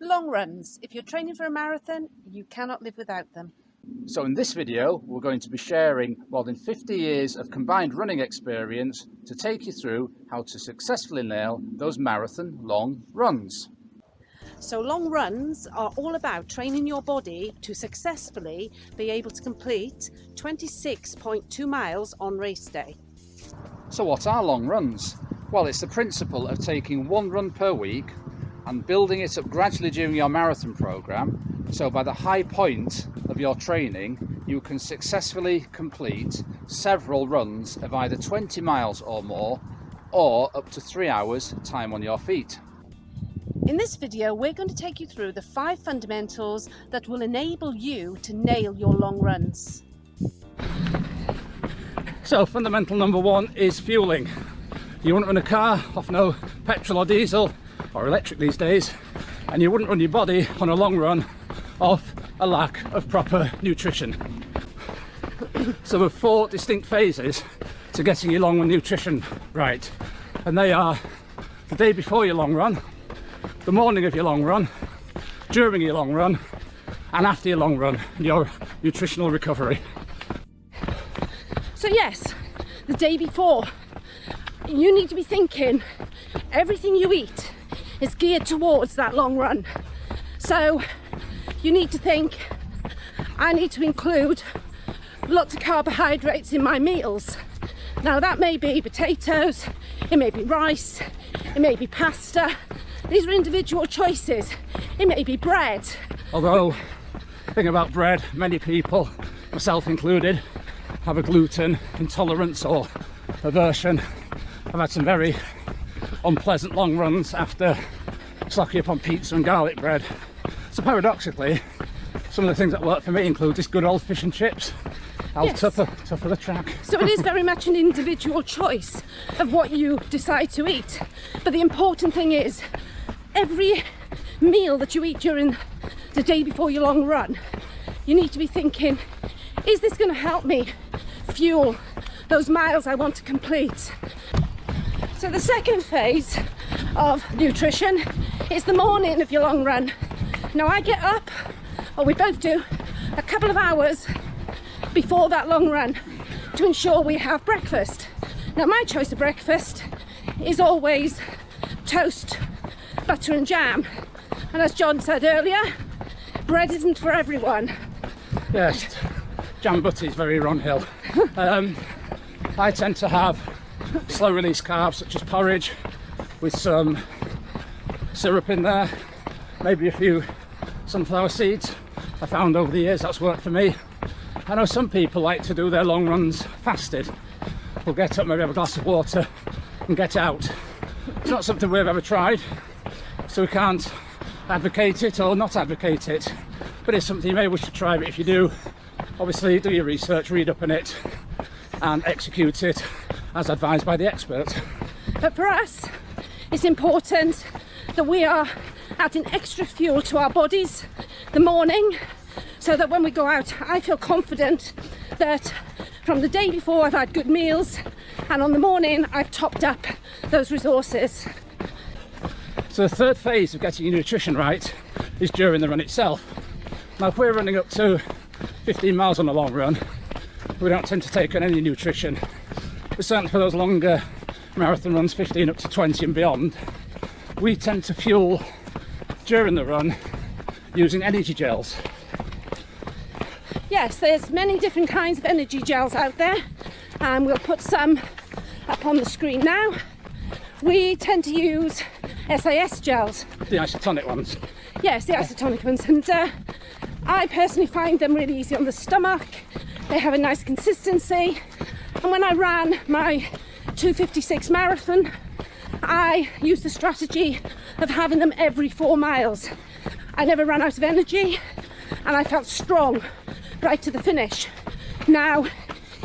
Long runs. If you're training for a marathon, you cannot live without them. So in this video, we're going to be sharing more than 50 years of combined running experience to take you through how to successfully nail those marathon long runs. So long runs are all about training your body to successfully be able to complete 26.2 miles on race day. So what are long runs? Well, it's the principle of taking one run per week and building it up gradually during your marathon program. So by the high point of your training, you can successfully complete several runs of either 20 miles or more, or up to 3 hours time on your feet. In this video, we're going to take you through the 5 fundamentals that will enable you to nail your long runs. So fundamental number 1 is fueling. You wouldn't run a car off no petrol or diesel or electric these days, and you wouldn't run your body on a long run off a lack of proper nutrition. So there are 4 distinct phases to getting your long run nutrition right, and they are the day before your long run, the morning of your long run, during your long run, and after your long run, your nutritional recovery. So yes, the day before, you need to be thinking everything you eat is geared towards that long run. So you need to think, I need to include lots of carbohydrates in my meals. Now that may be potatoes, it may be rice, it may be pasta. These are individual choices. It may be bread. Although, the thing about bread, many people, myself included, have a gluten intolerance or aversion. I've had some very unpleasant long runs after slacking up on pizza and garlic bread. So paradoxically, some of the things that work for me include just good old fish and chips. Yes. Tough of the track. So it is very much an individual choice of what you decide to eat. But the important thing is, every meal that you eat during the day before your long run, you need to be thinking, is this going to help me fuel those miles I want to complete? So the second phase of nutrition is the morning of your long run. Now I get up, or we both do, a couple of hours before that long run to ensure we have breakfast. Now my choice of breakfast is always toast, butter and jam. And as John said earlier, bread isn't for everyone. Yes, jam butter is very Ron Hill. I tend to have slow release carbs such as porridge with some syrup in there, maybe a few sunflower seeds. I found over the years that's worked for me. I know some people like to do their long runs fasted. They'll get up, maybe have a glass of water and get out. It's not something we've ever tried, so we can't advocate it or not advocate it, but it's something you may wish to try. But if you do, obviously do your research, read up on it and execute it as advised by the expert. But for us, it's important that we are adding extra fuel to our bodies the morning, so that when we go out, I feel confident that from the day before I've had good meals, and on the morning I've topped up those resources. So the third phase of getting your nutrition right is during the run itself. Now if we're running up to 15 miles on a long run, we don't tend to take on any nutrition. But certainly for those longer marathon runs, 15 up to 20 and beyond, we tend to fuel during the run using energy gels. Yes, there's many different kinds of energy gels out there, and we'll put some up on the screen now. We tend to use SAS gels. The isotonic ones. Yes, the isotonic ones, and I personally find them really easy on the stomach. They have a nice consistency, and when I ran my 2:56 marathon, I used the strategy of having them every 4 miles. I never ran out of energy, and I felt strong right to the finish. Now,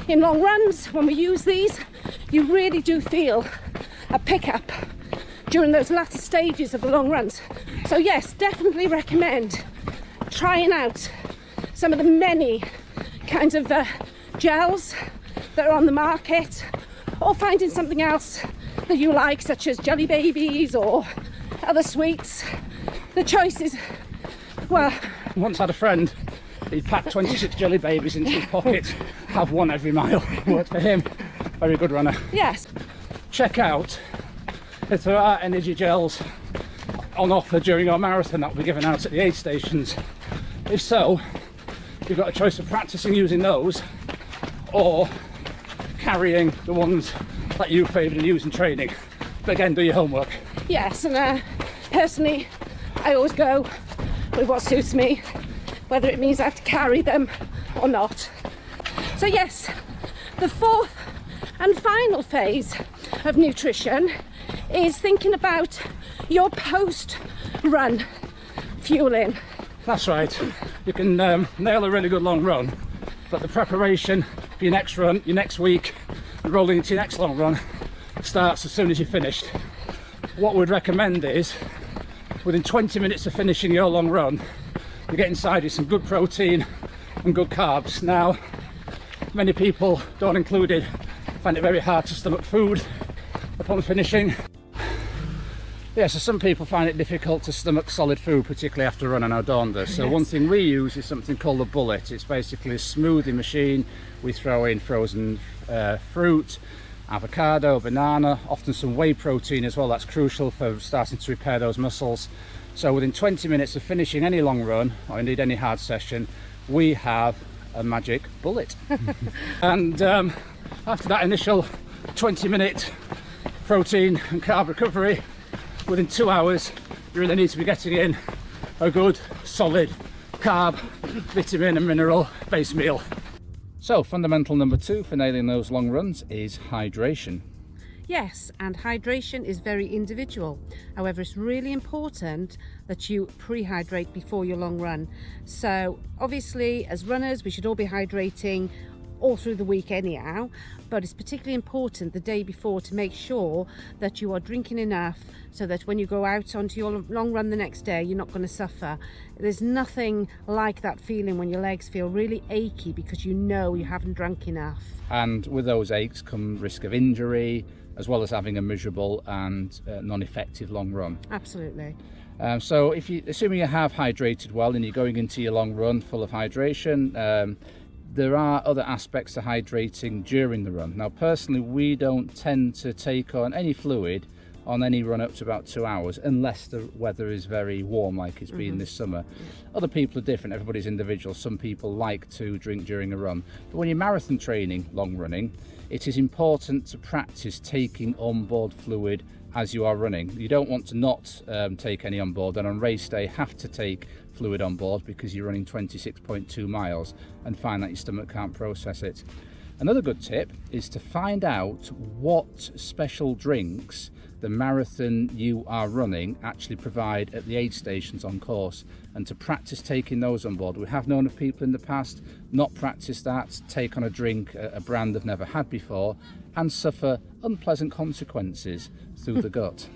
in long runs, when we use these, you really do feel a pickup during those latter stages of the long runs. So yes, definitely recommend trying out some of the many kinds of gels that are on the market, or finding something else that you like, such as jelly babies or other sweets. the choice is, well, I once had a friend, he'd pack 26 jelly babies into his pocket, have one every mile. Worked for him. Very good runner. yes. Check out if there are energy gels on offer during our marathon that will be given out at the aid stations. If so, you've got a choice of practicing using those or carrying the ones that you favoured in using training. But again, do your homework. Yes, and personally, I always go with what suits me, whether it means I have to carry them or not. So yes, the fourth and final phase of nutrition is thinking about your post-run fueling. That's right. You can nail a really good long run, but the preparation for your next run, your next week, rolling into your next long run starts as soon as you're finished. What we'd recommend is, within 20 minutes of finishing your long run, you get inside you some good protein and good carbs. Now, many people, Dawn included, find it very hard to stomach food upon finishing. Yeah, so some people find it difficult to stomach solid food, particularly after a run, and our Dawn does. So one thing we use is something called the bullet. It's basically a smoothie machine. We throw in frozen fruit, avocado, banana, often some whey protein as well. That's crucial for starting to repair those muscles. So within 20 minutes of finishing any long run, or indeed any hard session, we have a magic bullet. And after that initial 20-minute protein and carb recovery, within 2 hours, you really need to be getting in a good, solid carb, vitamin and mineral based meal. So fundamental number 2 for nailing those long runs is hydration. Yes, and hydration is very individual. However, it's really important that you pre-hydrate before your long run. So obviously, as runners, we should all be hydrating all through the week anyhow, but it's particularly important the day before to make sure that you are drinking enough so that when you go out onto your long run the next day, you're not going to suffer. There's nothing like that feeling when your legs feel really achy because you know you haven't drunk enough. And with those aches come risk of injury, as well as having a miserable and non-effective long run. Absolutely. So assuming you have hydrated well and you're going into your long run full of hydration, there are other aspects to hydrating during the run. Now personally, we don't tend to take on any fluid on any run up to about 2 hours unless the weather is very warm like it's been this summer. Other people are different, everybody's individual. Some people like to drink during a run, but when you're marathon training, long running, it is important to practice taking on board fluid as you are running. You don't want to not take any on board, and on race day have to take fluid on board because you're running 26.2 miles and find that your stomach can't process it. Another good tip is to find out what special drinks the marathon you are running actually provide at the aid stations on course, and to practice taking those on board. We have known of people in the past not practice that, take on a drink, a brand they've never had before, and suffer unpleasant consequences through the gut.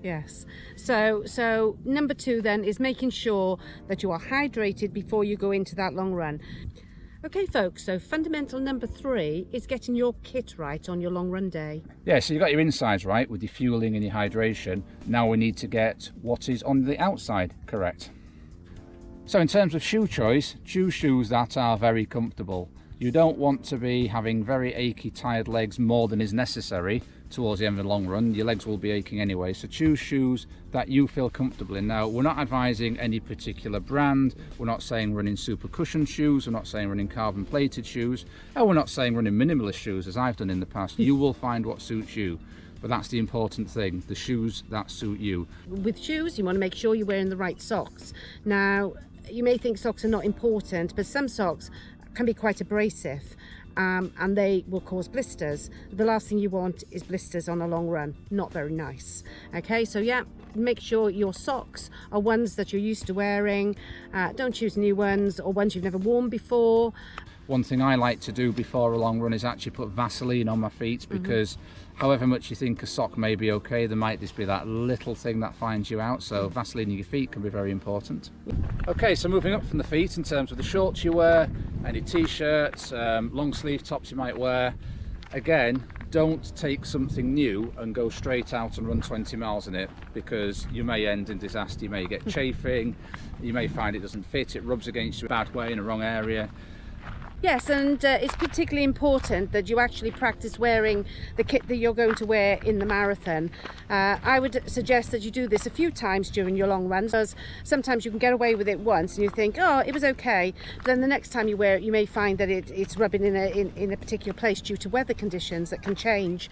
Yes. So number 2 then is making sure that you are hydrated before you go into that long run. Okay folks, so fundamental number 3 is getting your kit right on your long run day. Yeah, so you got your insides right with your fueling and your hydration. Now we need to get what is on the outside correct. So in terms of shoe choice, choose shoes that are very comfortable. You don't want to be having very achy, tired legs more than is necessary towards the end of the long run. Your legs will be aching anyway, so choose shoes that you feel comfortable in. Now, we're not advising any particular brand. We're not saying running super cushion shoes. We're not saying running carbon plated shoes. And we're not saying running minimalist shoes, as I've done in the past. You will find what suits you. But that's the important thing, the shoes that suit you. With shoes, you want to make sure you're wearing the right socks. Now, you may think socks are not important, but some socks can be quite abrasive. And they will cause blisters. The last thing you want is blisters on a long run. Not very nice. Okay, so yeah, make sure your socks are ones that you're used to wearing. Don't choose new ones or ones you've never worn before. One thing I like to do before a long run is actually put Vaseline on my feet, because however much you think a sock may be okay, there might just be that little thing that finds you out. So Vaseline in your feet can be very important. Okay, so moving up from the feet in terms of the shorts you wear, any t-shirts, long sleeve tops you might wear. Again, don't take something new and go straight out and run 20 miles in it, because you may end in disaster. You may get chafing, you may find it doesn't fit, it rubs against you in a bad way in a wrong area. Yes, and it's particularly important that you actually practice wearing the kit that you're going to wear in the marathon. I would suggest that you do this a few times during your long runs, because sometimes you can get away with it once and you think, oh, it was okay. But then the next time you wear it, you may find that it's rubbing in a particular place due to weather conditions that can change.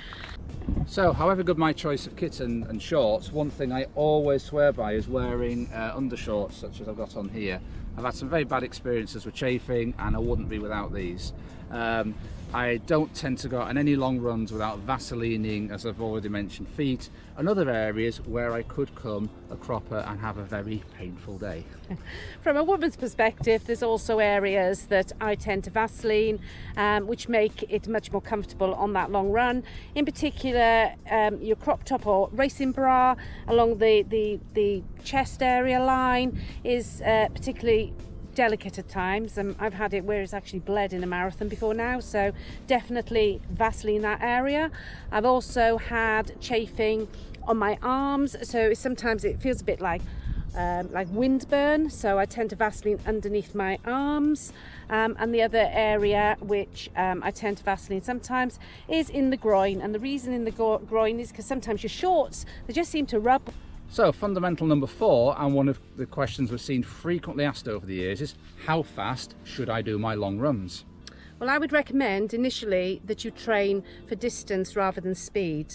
So, however good my choice of kit and shorts, one thing I always swear by is wearing undershorts such as I've got on here. I've had some very bad experiences with chafing, and I wouldn't be without these. I don't tend to go on any long runs without vaselining, as I've already mentioned, feet and other areas where I could come a cropper and have a very painful day. From a woman's perspective, there's also areas that I tend to Vaseline, which make it much more comfortable on that long run. In particular, your crop top or racing bra along the chest area line is particularly delicate at times. I've had it where it's actually bled in a marathon before now, so definitely Vaseline that area. I've also had chafing on my arms, so sometimes it feels a bit like windburn, so I tend to Vaseline underneath my arms. And the other area which I tend to Vaseline sometimes is in the groin, and the reason in the groin is because sometimes your shorts, they just seem to rub. So, fundamental number 4, and one of the questions we've seen frequently asked over the years, is how fast should I do my long runs? Well, I would recommend initially that you train for distance rather than speed.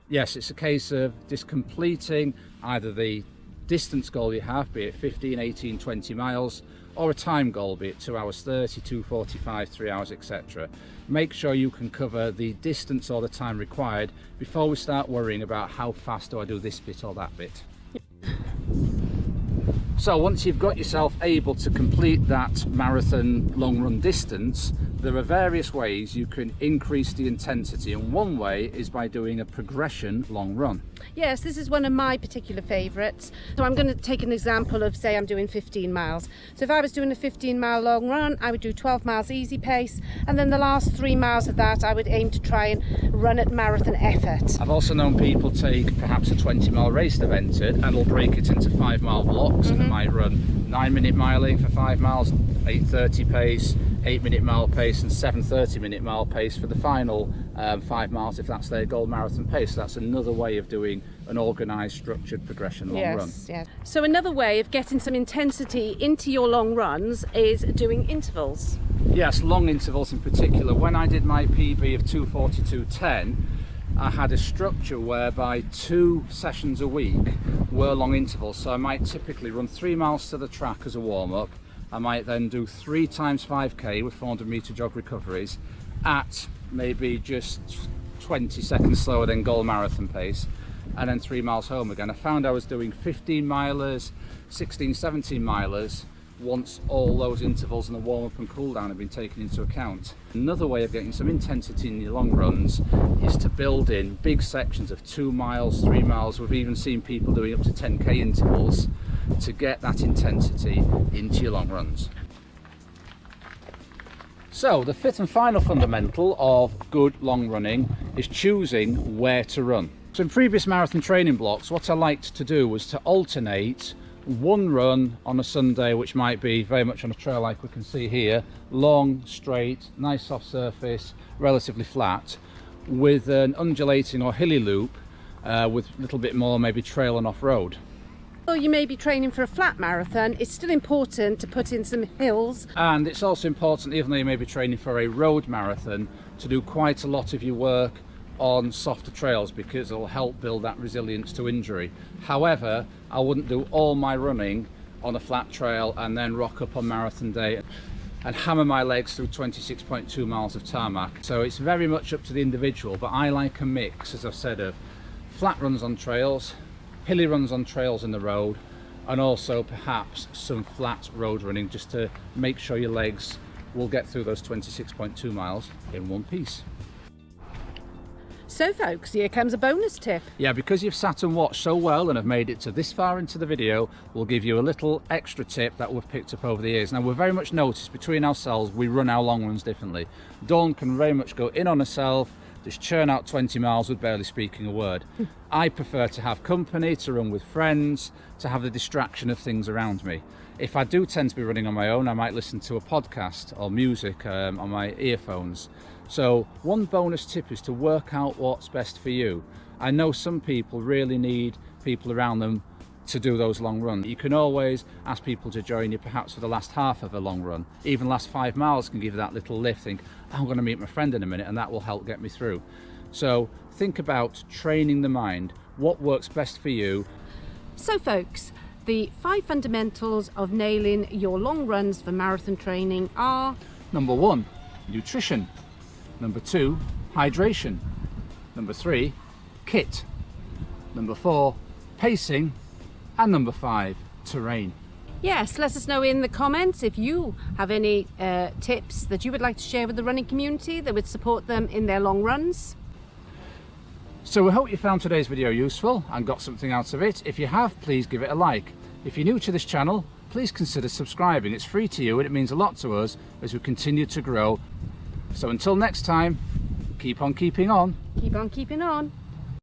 Yes, it's a case of just completing either the distance goal you have, be it 15, 18, 20 miles, or a time goal, be it 2 hours 30, 2:45, 3 hours, etc. Make sure you can cover the distance or the time required before we start worrying about how fast do I do this bit or that bit. So once you've got yourself able to complete that marathon long run distance, there are various ways you can increase the intensity, and one way is by doing a progression long run. Yes, this is one of my particular favourites. So I'm going to take an example of, say, I'm doing 15 miles. So if I was doing a 15-mile long run, I would do 12 miles easy pace, and then the last 3 miles of that I would aim to try and run at marathon effort. I've also known people take perhaps a 20-mile race they've entered and will break it into 5-mile blocks, and they might run 9-minute miling for 5 miles, 8:30 pace, 8-minute mile pace, and 7:30-minute mile pace for the final 5 miles if that's their goal marathon pace. So that's another way of doing an organised, structured progression long run. Yes. So another way of getting some intensity into your long runs is doing intervals. Yes, long intervals in particular. When I did my PB of 2:42.10, I had a structure whereby 2 sessions a week were long intervals. So I might typically run 3 miles to the track as a warm-up. I might then do 3 times 5k with 400-metre jog recoveries at maybe just 20 seconds slower than goal marathon pace, and then 3 miles home again. I found I was doing 15 milers, 16, 17 milers once all those intervals and the warm-up and cool-down have been taken into account. Another way of getting some intensity in your long runs is to build in big sections of 2 miles, 3 miles. We've even seen people doing up to 10k intervals to get that intensity into your long runs. So the fifth and final fundamental of good long running is choosing where to run. So in previous marathon training blocks, what I liked to do was to alternate one run on a Sunday, which might be very much on a trail like we can see here, long, straight, nice soft surface, relatively flat, with an undulating or hilly loop with a little bit more maybe trail and off-road. Though you may be training for a flat marathon, it's still important to put in some hills. And it's also important, even though you may be training for a road marathon, to do quite a lot of your work on softer trails, because it'll help build that resilience to injury. However, I wouldn't do all my running on a flat trail and then rock up on marathon day and hammer my legs through 26.2 miles of tarmac. So it's very much up to the individual, but I like a mix, as I've said, of flat runs on trails, hilly runs on trails in the road, and also perhaps some flat road running, just to make sure your legs will get through those 26.2 miles in one piece. So folks, here comes a bonus tip. Yeah, because you've sat and watched so well and have made it to this far into the video, we'll give you a little extra tip that we've picked up over the years. Now, we've very much noticed between ourselves, we run our long runs differently. Dawn can very much go in on herself, just churn out 20 miles with barely speaking a word. I prefer to have company, to run with friends, to have the distraction of things around me. If I do tend to be running on my own, I might listen to a podcast or music on my earphones. So one bonus tip is to work out what's best for you. I know some people really need people around them to do those long runs. You can always ask people to join you perhaps for the last half of a long run. Even last 5 miles can give you that little lift. Think, I'm going to meet my friend in a minute, and that will help get me through. So think about training the mind, what works best for you. So folks, the 5 fundamentals of nailing your long runs for marathon training are: Number 1, nutrition. Number 2, hydration. Number 3, kit. Number 4, pacing. And number 5, terrain. Yes, let us know in the comments if you have any tips that you would like to share with the running community that would support them in their long runs. So we hope you found today's video useful and got something out of it. If you have, please give it a like. If you're new to this channel, please consider subscribing. It's free to you and it means a lot to us as we continue to grow. So until next time, keep on keeping on. Keep on keeping on.